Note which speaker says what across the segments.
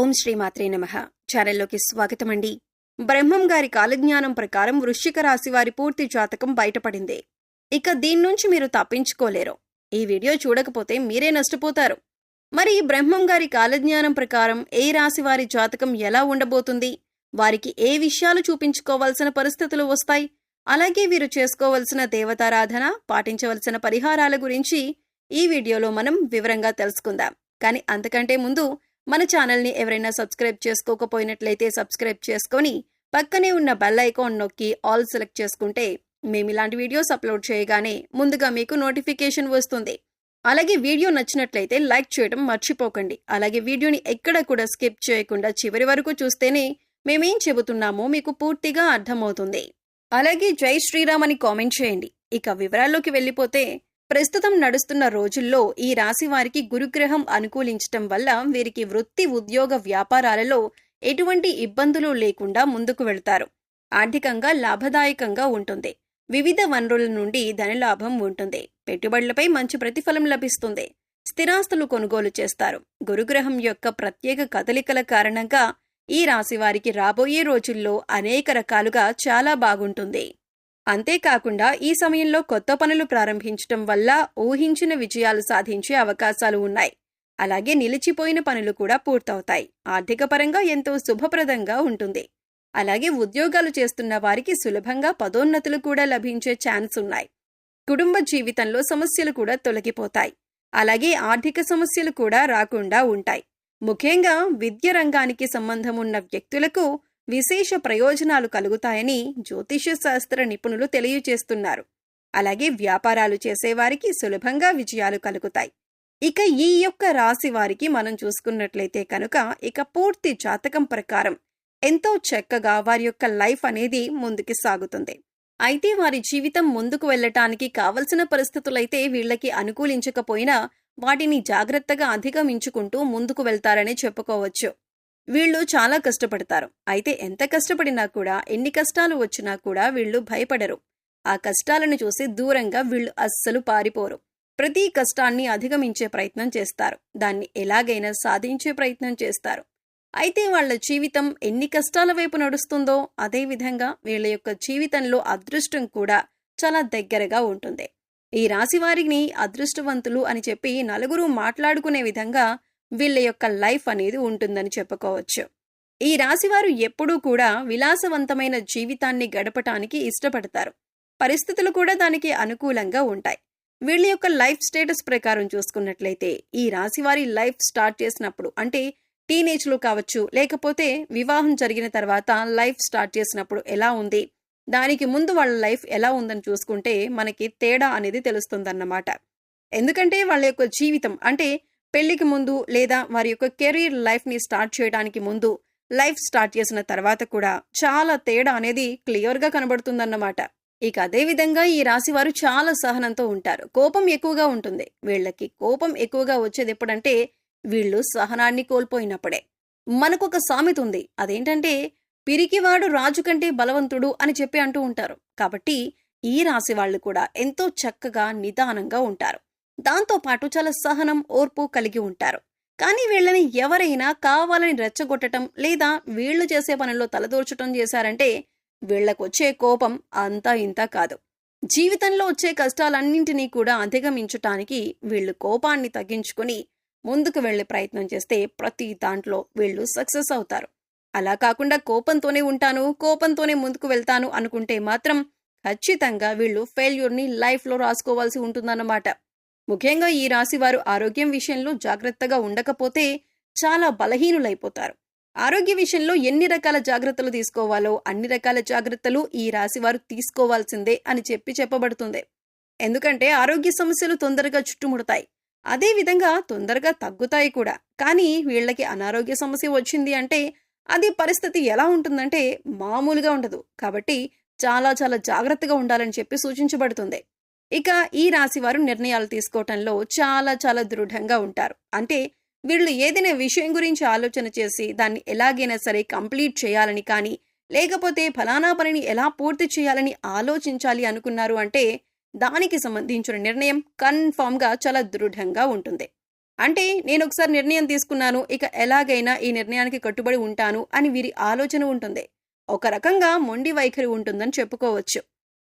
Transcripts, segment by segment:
Speaker 1: ఓం శ్రీమాత్రే నమః. ఛానల్లోకి స్వాగతమండి. బ్రహ్మం గారి కాలజ్ఞానం ప్రకారం వృశ్చిక రాశి వారి పూర్తి జాతకం బయటపడింది. ఇక దీని నుంచి మీరు తప్పించుకోలేరు. ఈ వీడియో చూడకపోతే మీరే నష్టపోతారు. మరి బ్రహ్మం గారి కాలజ్ఞానం ప్రకారం ఏ రాశి వారి జాతకం ఎలా ఉండబోతుంది, వారికి ఏ విషయాలు చూపించుకోవాల్సిన పరిస్థితులు వస్తాయి, అలాగే వీరు చేసుకోవలసిన దేవతారాధన, పాటించవలసిన పరిహారాల గురించి ఈ వీడియోలో మనం వివరంగా తెలుసుకుందాం. కానీ అంతకంటే ముందు మన ఛానల్ని ఎవరైనా సబ్స్క్రైబ్ చేసుకోకపోయినట్లయితే సబ్స్క్రైబ్ చేసుకొని పక్కనే ఉన్న బెల్ ఐకాన్ నొక్కి ఆల్ సెలెక్ట్ చేసుకుంటే మేము ఇలాంటి వీడియోస్ అప్లోడ్ చేయగానే ముందుగా మీకు నోటిఫికేషన్ వస్తుంది. అలాగే వీడియో నచ్చినట్లయితే లైక్ చేయడం మర్చిపోకండి. అలాగే వీడియోని ఎక్కడ కూడా స్కిప్ చేయకుండా చివరి వరకు చూస్తేనే మేమేం చెబుతున్నామో మీకు పూర్తిగా అర్థమవుతుంది. అలాగే జై శ్రీరామ్ అని కామెంట్ చేయండి. ఇక వివరాల్లోకి వెళ్ళిపోతే, ప్రస్తుతం నడుస్తున్న రోజుల్లో ఈ రాశి వారికి గురుగ్రహం అనుకూలించటం వల్ల వీరికి వృత్తి, ఉద్యోగ, వ్యాపారాలలో ఎటువంటి ఇబ్బందులు లేకుండా ముందుకు వెళ్తారు. ఆర్థికంగా లాభదాయకంగా ఉంటుంది. వివిధ వనరుల నుండి ధనలాభం ఉంటుంది. పెట్టుబడులపై మంచి ప్రతిఫలం లభిస్తుంది. స్థిరాస్తులు కొనుగోలు చేస్తారు. గురుగ్రహం యొక్క ప్రత్యేక కదలికల కారణంగా ఈ రాశి వారికి రాబోయే రోజుల్లో అనేక రకాలుగా చాలా బాగుంటుంది. అంతేకాకుండా ఈ సమయంలో కొత్త పనులు ప్రారంభించటం వల్ల ఊహించిన విజయాలు సాధించే అవకాశాలు ఉన్నాయి. అలాగే నిలిచిపోయిన పనులు కూడా పూర్తవుతాయి. ఆర్థిక పరంగా ఎంతో శుభప్రదంగా ఉంటుంది. అలాగే ఉద్యోగాలు చేస్తున్న వారికి సులభంగా పదోన్నతులు కూడా లభించే ఛాన్స్ ఉన్నాయి. కుటుంబ జీవితంలో సమస్యలు కూడా తొలగిపోతాయి. అలాగే ఆర్థిక సమస్యలు కూడా రాకుండా ఉంటాయి. ముఖ్యంగా విద్య రంగానికి సంబంధం ఉన్న వ్యక్తులకు విశేష ప్రయోజనాలు కలుగుతాయని జ్యోతిష శాస్త్ర నిపుణులు తెలియజేస్తున్నారు. అలాగే వ్యాపారాలు చేసేవారికి సులభంగా విజయాలు కలుగుతాయి. ఇక ఈ యొక్క రాశి వారికి మనం చూసుకున్నట్లయితే కనుక ఇక పూర్తి జాతకం ప్రకారం ఎంతో చక్కగా వారి యొక్క లైఫ్ అనేది ముందుకు సాగుతుంది. అయితే వారి జీవితం ముందుకు వెళ్ళటానికి కావలసిన పరిస్థితులైతే వీళ్ళకి అనుకూలించకపోయినా వాటిని జాగ్రత్తగా అధిగమించుకుంటూ ముందుకు వెళ్తారని చెప్పుకోవచ్చు. వీళ్ళు చాలా కష్టపడతారు. అయితే ఎంత కష్టపడినా కూడా, ఎన్ని కష్టాలు వచ్చినా కూడా వీళ్ళు భయపడరు. ఆ కష్టాలను చూసి దూరంగా వీళ్ళు అస్సలు పారిపోరు. ప్రతి కష్టాన్ని అధిగమించే ప్రయత్నం చేస్తారు. దాన్ని ఎలాగైనా సాధించే ప్రయత్నం చేస్తారు. అయితే వాళ్ల జీవితం ఎన్ని కష్టాల వైపు నడుస్తుందో అదేవిధంగా వీళ్ళ యొక్క జీవితంలో అదృష్టం కూడా చాలా దగ్గరగా ఉంటుంది. ఈ రాశి వారిని అదృష్టవంతులు అని చెప్పి నలుగురు మాట్లాడుకునే విధంగా వీళ్ళ యొక్క లైఫ్ అనేది ఉంటుందని చెప్పుకోవచ్చు. ఈ రాశివారు ఎప్పుడూ కూడా విలాసవంతమైన జీవితాన్ని గడపటానికి ఇష్టపడతారు. పరిస్థితులు కూడా దానికి అనుకూలంగా ఉంటాయి. వీళ్ళ యొక్క లైఫ్ స్టేటస్ ప్రకారం చూసుకున్నట్లయితే ఈ రాశివారి లైఫ్ స్టార్ట్ చేసినప్పుడు, అంటే టీనేజ్లో కావచ్చు, లేకపోతే వివాహం జరిగిన తర్వాత లైఫ్ స్టార్ట్ చేసినప్పుడు ఎలా ఉంది, దానికి ముందు వాళ్ళ లైఫ్ ఎలా ఉందని చూసుకుంటే మనకి తేడా అనేది తెలుస్తుందన్నమాట. ఎందుకంటే వాళ్ళ యొక్క జీవితం, అంటే పెళ్లికి ముందు లేదా వారి యొక్క కెరీర్ లైఫ్ని స్టార్ట్ చేయడానికి ముందు, లైఫ్ స్టార్ట్ చేసిన తర్వాత కూడా చాలా తేడా అనేది క్లియర్గా కనబడుతుందన్నమాట. ఇక అదేవిధంగా ఈ రాశి వారు చాలా సహనంతో ఉంటారు. కోపం ఎక్కువగా ఉంటుంది. వీళ్ళకి కోపం ఎక్కువగా వచ్చేది ఎప్పుడంటే వీళ్ళు సహనాన్ని కోల్పోయినప్పుడే. మనకొక సామెత ఉంది. అదేంటంటే పిరికివాడు రాజు కంటే బలవంతుడు అని చెప్పి అంటూ ఉంటారు. కాబట్టి ఈ రాశి వాళ్ళు కూడా ఎంతో చక్కగా నిదానంగా ఉంటారు. దాంతోపాటు చాలా సహనం, ఓర్పు కలిగి ఉంటారు. కానీ వీళ్ళని ఎవరైనా కావాలని రెచ్చగొట్టడం లేదా వీళ్లు చేసే పనుల్లో తలదూర్చడం చేశారంటే వీళ్లకొచ్చే కోపం అంతా ఇంతా కాదు. జీవితంలో వచ్చే కష్టాలన్నింటినీ కూడా అధిగమించటానికి వీళ్ళు కోపాన్ని తగ్గించుకుని ముందుకు వెళ్లే ప్రయత్నం చేస్తే ప్రతి దాంట్లో వీళ్ళు సక్సెస్ అవుతారు. అలా కాకుండా కోపంతోనే ఉంటాను, కోపంతోనే ముందుకు వెళ్తాను అనుకుంటే మాత్రం ఖచ్చితంగా వీళ్ళు ఫెయిల్యూర్ని లైఫ్లో రాసుకోవాల్సి ఉంటుందన్నమాట. ముఖ్యంగా ఈ రాశి వారు ఆరోగ్యం విషయంలో జాగ్రత్తగా ఉండకపోతే చాలా బలహీనులైపోతారు. ఆరోగ్య విషయంలో ఎన్ని రకాల జాగ్రత్తలు తీసుకోవాలో అన్ని రకాల జాగ్రత్తలు ఈ రాశి వారు తీసుకోవాల్సిందే అని చెప్పబడుతుంది. ఎందుకంటే ఆరోగ్య సమస్యలు తొందరగా చుట్టుముడతాయి. అదేవిధంగా తొందరగా తగ్గుతాయి కూడా. కానీ వీళ్ళకి అనారోగ్య సమస్య వచ్చింది అంటే అది పరిస్థితి ఎలా ఉంటుందంటే మామూలుగా ఉండదు. కాబట్టి చాలా చాలా జాగ్రత్తగా ఉండాలని చెప్పి సూచించబడుతుంది. ఇక ఈ రాశి వారు నిర్ణయాలు తీసుకోవటంలో చాలా చాలా దృఢంగా ఉంటారు. అంటే వీళ్ళు ఏదైనా విషయం గురించి ఆలోచన చేసి దాన్ని ఎలాగైనా సరే కంప్లీట్ చేయాలని కానీ, లేకపోతే ఫలానా పనిని ఎలా పూర్తి చేయాలని ఆలోచించాలి అనుకున్నారు అంటే దానికి సంబంధించిన నిర్ణయం కన్ఫామ్గా చాలా దృఢంగా ఉంటుంది. అంటే నేనొకసారి నిర్ణయం తీసుకున్నాను, ఇక ఎలాగైనా ఈ నిర్ణయానికి కట్టుబడి ఉంటాను అని వీరి ఆలోచన ఉంటుంది. ఒక రకంగా మొండి వైఖరి ఉంటుందని చెప్పుకోవచ్చు.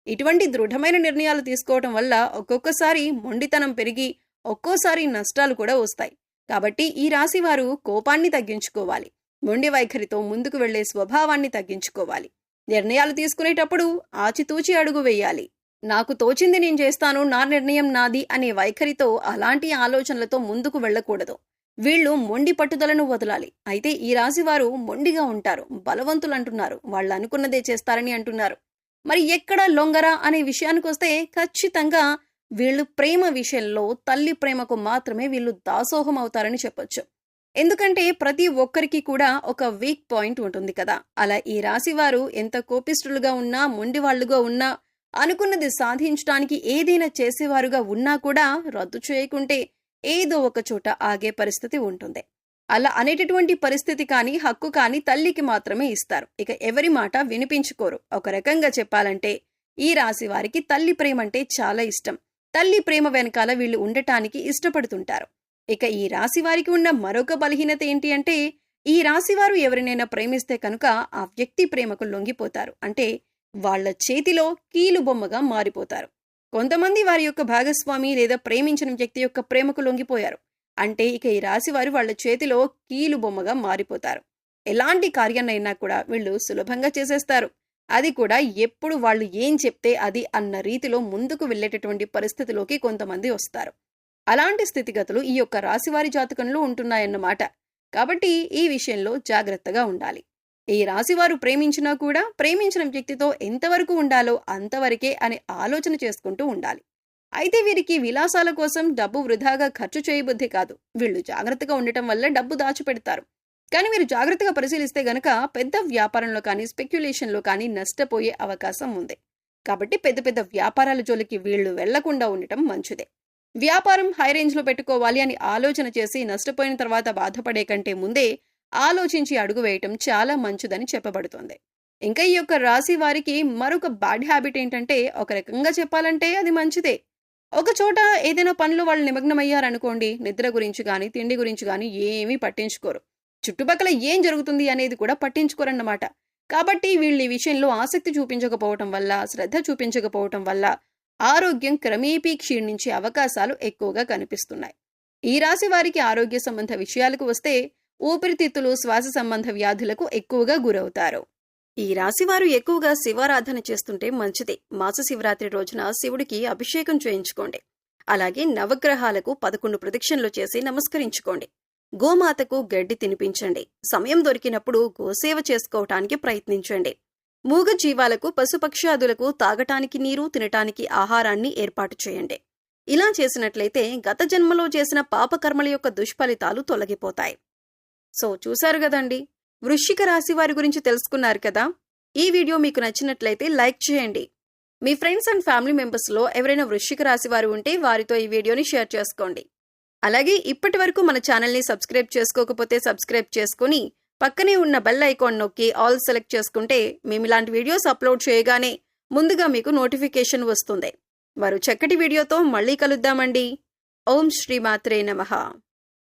Speaker 1: ఇటువంటి దృఢమైన నిర్ణయాలు తీసుకోవటం వల్ల ఒక్కొక్కసారి మొండితనం పెరిగి ఒక్కోసారి నష్టాలు కూడా వస్తాయి. కాబట్టి ఈ రాశివారు కోపాన్ని తగ్గించుకోవాలి. మొండి వైఖరితో ముందుకు వెళ్లే స్వభావాన్ని తగ్గించుకోవాలి. నిర్ణయాలు తీసుకునేటప్పుడు ఆచితూచి అడుగు వేయాలి. నాకు తోచింది నేను చేస్తాను, నా నిర్ణయం నాది అనే వైఖరితో అలాంటి ఆలోచనలతో ముందుకు వెళ్లకూడదు. వీళ్ళు మొండి పట్టుదలను వదలాలి. అయితే ఈ రాశివారు మొండిగా ఉంటారు, బలవంతులు అంటున్నారు, వాళ్ళు అనుకున్నదే చేస్తారని అంటున్నారు. మరి ఎక్కడ లొంగరా అనే విషయానికొస్తే ఖచ్చితంగా వీళ్ళు ప్రేమ విషయంలో తల్లి ప్రేమకు మాత్రమే వీళ్ళు దాసోహం అవుతారని చెప్పొచ్చు. ఎందుకంటే ప్రతి ఒక్కరికి కూడా ఒక వీక్ పాయింట్ ఉంటుంది కదా. అలా ఈ రాశివారు ఎంత కోపిష్ఠులుగా ఉన్నా, మొండివాళ్లుగా ఉన్నా, అనుకున్నది సాధించడానికి ఏదైనా చేసేవారుగా ఉన్నా కూడా రద్దు చేయకుంటే ఏదో ఒక చోట ఆగే పరిస్థితి ఉంటుంది. అలా అనేటటువంటి పరిస్థితి కానీ, హక్కు కానీ తల్లికి మాత్రమే ఇస్తారు. ఇక ఎవరి మాట వినిపించుకోరు. ఒక రకంగా చెప్పాలంటే ఈ రాశి వారికి తల్లి ప్రేమ అంటే చాలా ఇష్టం. తల్లి ప్రేమ వెనకాల వీళ్ళు ఉండటానికి ఇష్టపడుతుంటారు. ఇక ఈ రాశి వారికి ఉన్న మరొక బలహీనత ఏంటి అంటే, ఈ రాశివారు ఎవరినైనా ప్రేమిస్తే కనుక ఆ వ్యక్తి ప్రేమకు లొంగిపోతారు. అంటే వాళ్ల చేతిలో కీలు బొమ్మగా మారిపోతారు. కొంతమంది వారి యొక్క భాగస్వామి లేదా ప్రేమించిన వ్యక్తి యొక్క ప్రేమకు లొంగిపోయారు అంటే ఇక ఈ రాశివారు వాళ్ల చేతిలో కీలు బొమ్మగా మారిపోతారు. ఎలాంటి కార్యాన్నైనా కూడా వీళ్ళు సులభంగా చేసేస్తారు. అది కూడా ఎప్పుడు వాళ్ళు ఏం చెప్తే అది అన్న రీతిలో ముందుకు వెళ్లేటటువంటి పరిస్థితిలోకి కొంతమంది వస్తారు. అలాంటి స్థితిగతులు ఈ యొక్క రాశివారి జాతకంలో ఉంటున్నాయన్నమాట. కాబట్టి ఈ విషయంలో జాగ్రత్తగా ఉండాలి. ఈ రాశివారు ప్రేమించినా కూడా ప్రేమించిన వ్యక్తితో ఎంతవరకు ఉండాలో అంతవరకే అనే ఆలోచన చేసుకుంటూ ఉండాలి. అయితే వీరికి విలాసాల కోసం డబ్బు వృధాగా ఖర్చు చేయబుద్ధి కాదు. వీళ్ళు జాగ్రత్తగా ఉండటం వల్ల డబ్బు దాచిపెడతారు. కానీ మీరు జాగ్రత్తగా పరిశీలిస్తే గనక పెద్ద వ్యాపారంలో కానీ, స్పెక్యులేషన్లో కానీ నష్టపోయే అవకాశం ఉంది. కాబట్టి పెద్ద పెద్ద వ్యాపారాల జోలికి వీళ్ళు వెళ్లకుండా ఉండటం మంచిదే. వ్యాపారం హై రేంజ్ లో పెట్టుకోవాలి అని ఆలోచన చేసి నష్టపోయిన తర్వాత బాధపడే కంటే ముందే ఆలోచించి అడుగు వేయటం చాలా మంచిదని చెప్పబడుతోంది. ఇంకా ఈ యొక్క రాశి వారికి మరొక బ్యాడ్ హ్యాబిట్ ఏంటంటే, ఒక రకంగా చెప్పాలంటే అది మంచిదే. ఒక చోట ఏదైనా పనులు వాళ్ళు నిమగ్నమయ్యారనుకోండి, నిద్ర గురించి కానీ, తిండి గురించి కానీ ఏమీ పట్టించుకోరు. చుట్టుపక్కల ఏం జరుగుతుంది అనేది కూడా పట్టించుకోరన్నమాట. కాబట్టి వీళ్ళు ఈ విషయంలో ఆసక్తి చూపించకపోవటం వల్ల, శ్రద్ధ చూపించకపోవటం వల్ల ఆరోగ్యం క్రమేపీ క్షీణించే అవకాశాలు ఎక్కువగా కనిపిస్తున్నాయి. ఈ రాశి వారికి ఆరోగ్య సంబంధ విషయాలకు వస్తే ఊపిరితిత్తులు, శ్వాస సంబంధ వ్యాధులకు ఎక్కువగా గురవుతారు. ఈ రాశివారు ఎక్కువగా శివారాధన చేస్తుంటే మంచిది. మాస శివరాత్రి రోజున శివుడికి అభిషేకం చేయించుకోండి. అలాగే నవగ్రహాలకు 11 ప్రదక్షిణలు చేసి నమస్కరించుకోండి. గోమాతకు గడ్డి తినిపించండి. సమయం దొరికినప్పుడు గోసేవ చేసుకోవటానికి ప్రయత్నించండి. మూగ జీవాలకు, పశుపక్ష్యాదులకు తాగటానికి నీరు, తినటానికి ఆహారాన్ని ఏర్పాటు చేయండి. ఇలా చేసినట్లయితే గత జన్మలో చేసిన పాపకర్మల యొక్క దుష్ఫలితాలు తొలగిపోతాయి. సో చూశారు కదండి, వృశ్చిక రాశి వారి గురించి తెలుసుకున్నారు కదా. ఈ వీడియో మీకు నచ్చినట్లయితే లైక్ చేయండి. మీ ఫ్రెండ్స్ అండ్ ఫ్యామిలీ మెంబర్స్లో ఎవరైనా వృశ్చిక రాశి వారు ఉంటే వారితో ఈ వీడియోని షేర్ చేసుకోండి. అలాగే ఇప్పటి వరకు మన ఛానల్ని సబ్స్క్రైబ్ చేసుకోకపోతే సబ్స్క్రైబ్ చేసుకుని పక్కనే ఉన్న బెల్ ఐకాన్ నొక్కి ఆల్ సెలెక్ట్ చేసుకుంటే మేము ఇలాంటి వీడియోస్ అప్లోడ్ చేయగానే ముందుగా మీకు నోటిఫికేషన్ వస్తుంది. మరో చక్కటి వీడియోతో మళ్ళీ కలుద్దామండి. ఓం శ్రీ మాత్రే నమః.